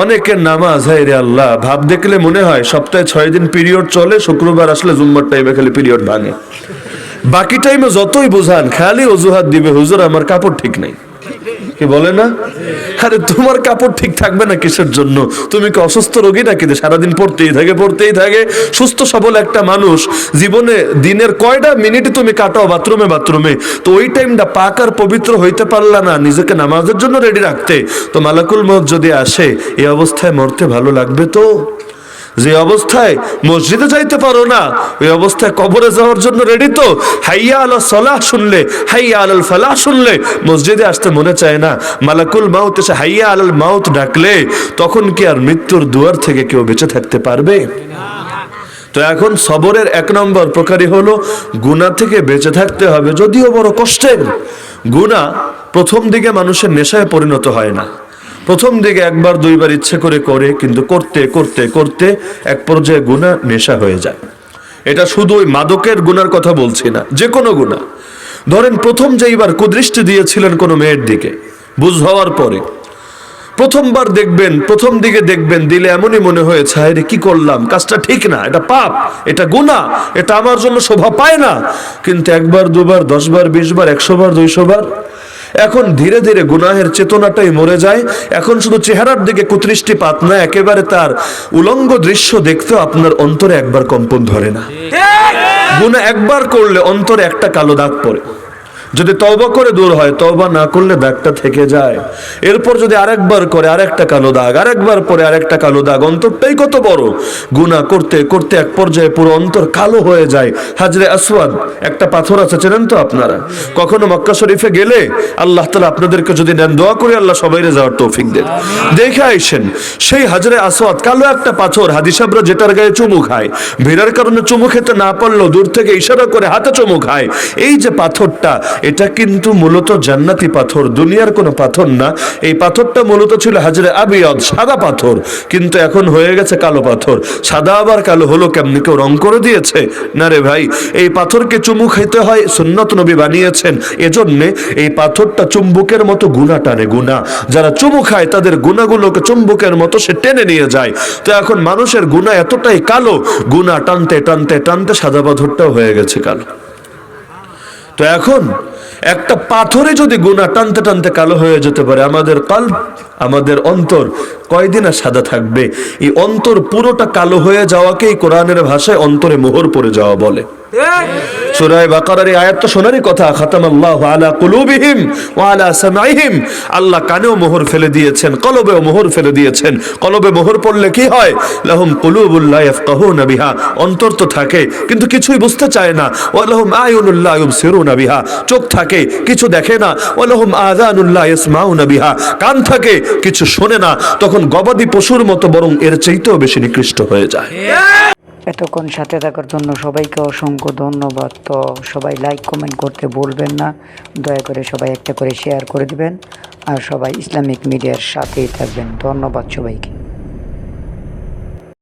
অনেকের নামাজ, হায় রে আল্লাহ, ভাব দেখলে মনে হয় সপ্তাহে 6 দিন পিরিয়ড চলে, শুক্রবার আসলে জুম্মার টাইমে খালি পিরিয়ড ভাঙে। বাকি টাইমে যতই বোঝান খালি অজুহাত দিবে, হুজুর আমার কাপড় ঠিক নাই। কি বলে না? আরে তোমার কাপড় ঠিক থাকবে না কিসের জন্য? তুমি কি অসুস্থ রোগী নাকি সারাদিন পড়তেই থাকে? সুস্থ সবল একটা মানুষ জীবনে দিনের কয়টা মিনিট তুমি কাটাও বাথরুমে, তো ওই টাইমটা পাক আর পবিত্র হইতে পারলা না নিজেকে নামাজের জন্য রেডি রাখতে, তো মালাকুল মউত যদি আসে এই অবস্থায় মরতে ভালো লাগবে? তো যে অবস্থায় মসজিদে যাইতে পারো না ওই অবস্থায় কবরে যাওয়ার জন্য রেডি, তো হাইয়া আলা সালাহ শুনলে, হাইয়া আলাল ফালাহ শুনলে মসজিদে আসতে মনে চায় না। মালাকুল মাউত এসে হাইয়া আলাল মাউত ডাকলে তখন কি আর মৃত্যুর দুয়ার থেকে কেউ বেঁচে থাকতে পারবে? তো এখন সবরের 1 নম্বর প্রকারই হলো গুনাহ থেকে বেঁচে থাকতে হবে, যদিও বড় কষ্টের। গুনাহ প্রথম দিকে মানুষের নেশায় পরিণত হয় না, প্রথম দিকে 1বার 2বার ইচ্ছে করে কিন্তু করতে করতে করতে এক পর্যায়ে গুনাহ নেশা হয়ে যায়। এটা শুধু ওই মাদকের গুনার কথা বলছি না, যে কোনো গুনাহ। ধরেন প্রথম যেইবার কুদৃষ্টি দিয়েছিলেন কোনো মেয়ের দিকে, বুঝ হওয়ার পরে প্রথমবার দেখবেন, প্রথম দিকে দেখবেন দিলে এমনই মনে হয়েছে আরে কি করলাম, কাজটা ঠিক না, এটা পাপ, এটা গুনাহ, এটা আমার জন্য শোভা পায় না। কিন্তু 1বার 2বার 10বার 20বার 100বার 200বার এখন ধীরে ধীরে গুনাহের চেতনাটাই মরে যায়। এখন শুধু চেহারার দিকে কুদৃষ্টিপাত না, একেবারে তার উলঙ্গ দৃশ্য দেখতেও আপনার অন্তরে একবার কম্পন ধরে না। গুনাহ একবার করলে অন্তরে একটা কালো দাগ পড়ে, যদি তওবা করে দূর হয়, তওবা না করলে দাগটা থেকে যায়। এরপর যদি আরেকবার করে আরেকটা কালো দাগ, আরেকবার পরে আরেকটা কালো দাগ, অন্তরটাই কত বড়। গুনাহ করতে করতে এক পর্যায়ে পুরো অন্তর কালো হয়ে যায়। হাজরে আসওয়াদ একটা পাথর আছে, চেনেন তো আপনারা? কখনো মক্কা শরীফে গেলে আল্লাহ তাআলা আপনাদেরকে যদি দেন, দোয়া করে আল্লাহ সবাইরে যাওয়ার তৌফিক দেন, দেখে আইসেন। সেই হাজরে আসওয়াদ কালো একটা পাথর, হাদী সাহেবরা যেটার গায়ে চুমু খায়, ভিড়ের কারণে চুমু খেতে না পারলেও দূর থেকে ইশারা করে হাতে চুমু খায়। এই যে পাথরটা, এটা কিন্তু মূলত জান্নাতি পাথর, দুনিয়ার কোনো পাথর না। এই পাথরটা মূলত ছিল হাজরে আবিয়াদ, সাদা পাথর, কিন্তু এখন হয়ে গেছে কালো পাথর। সাদা আবার কালো হলো কেমনি? কেউ রং করে দিয়েছে? না রে ভাই, এই পাথরকে চুমু খেতে হয়, সুন্নত নবী বানিয়েছেন। এজন্যে এই পাথরটা চুম্বকের মতো গুনাহ টানে, গুনাহ। যারা চুমু খায় তাদের গুনাহগুলোকে চুম্বকের মতো সে টেনে নিয়ে যায়। তো এখন মানুষের গুনাহ এতটাই কালো, গুনাহ টানতে টানতে টানতে সাদা পাথরটাও হয়ে গেছে কালো। তো এখন একটা পাথরে যদি গুনাহ টানতে টানতে কালো হয়ে যেতে পারে, আমাদের কলব, আমাদের অন্তর কয়দিন আর সাদা থাকবে? এই অন্তর পুরোটা কালো হয়ে যাওয়াকেই কোরআনের ভাষায় অন্তরে মোহর পড়ে যাওয়া বলে। সূরা বাকারার এই আয়াতটা শোনারই কথা, খাতামাল্লাহু আলা কুলুবিহিম ওয়া আলা সামাইহিম। আল্লাহ কানেও মোহর ফেলে দিয়েছেন, কলবেও মোহর ফেলে দিয়েছেন। কলবে মোহর পড়লে কি হয়? লাহুম কুলুবুল লা ইয়াফকাহুনা বিহা, অন্তর তো থাকে কিন্তু কিছুই বুঝতে চায় না। ওয়া লাহুম আয়ুনুল লা ইউবসিরুনা বিহা, চোখ থাকে কিছু দেখে না। ওয়া লাহুম আযানুল লা ইয়াসমাউনা বিহা, কান থাকে কিছু শোনে না। তখন গবাদি পশুর মতো, বরং এর চাইতেও বেশি নিকৃষ্ট হয়ে যায়। এতক্ষণ সাথে থাকার জন্য সবাইকে অসংখ্য ধন্যবাদ। তো সবাই লাইক কমেন্ট করতে ভুলবেন না, দয়া করে সবাই একটা করে শেয়ার করে দিবেন, আর সবাই ইসলামিক মিডিয়ার সাথেই থাকবেন। ধন্যবাদ সবাইকে।